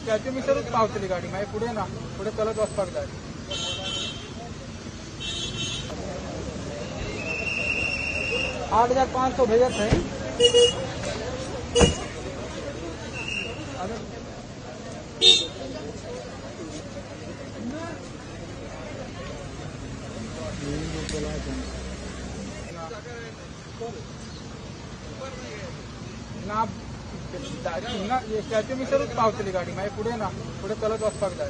त्याचे मी सर्वच पावतली गाडी माझ्या पुढे ना पुढे चलत वचपाक जाय 8,500 भेजत है ना त्याचे मी सर्वच पावतली गाडी माझ्या पुढे ना पुढे चलत वचपाक जाय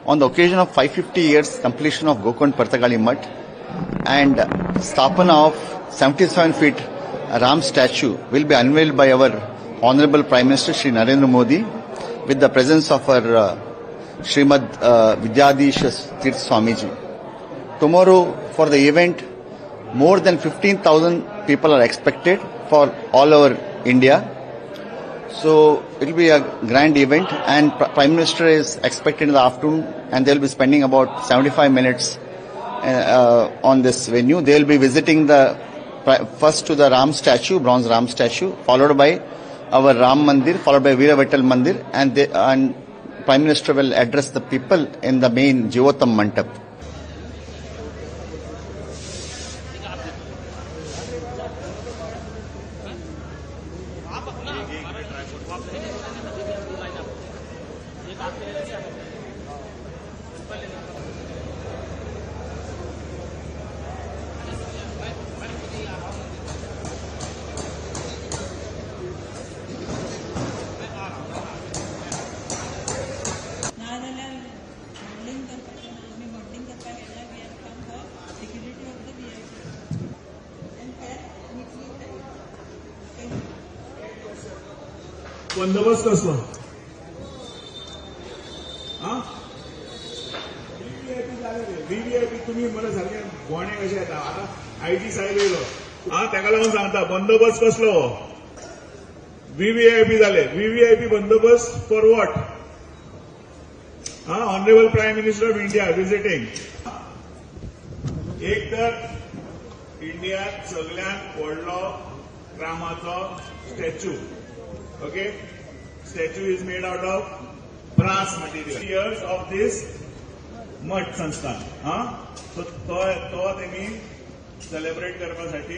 On the occasion of 550 years completion of Gokund Partagali Mutt and Sthapana of 77 feet Ram statue will be unveiled by our Honorable Prime Minister Shri Narendra Modi with the presence of our Srimad Vidyadhish Tirth Swamiji. Tomorrow for the event, more than 15,000 people are expected for all over India. So it will be a grand event, and Prime Minister is expected in the afternoon, and they will be spending about 75 minutes on this venue. They will be visiting first to the Ram statue, bronze Ram statue, followed by our Ram Mandir, followed by Veeravattal Mandir, and Prime Minister will address the people in the main Jeevotam Mandap. बंदोबस्त कसलो VVIP तुम्ही मला सारखे गोणे कशे येता आता IG साहेब येयलो ताका लागून सांगता बंदोबस्त कसलो व्हीव्हीआयपी जाले व्हीव्हीआयपी बंदोबस्त for what honourable prime minister of India visiting एक तर इंडियात सगळ्यात व्हडलो रामाचो statue Okay, statue is made out of brass material. Years of this Mutt Sansthan. So, to they mean celebrate करण्यासाठी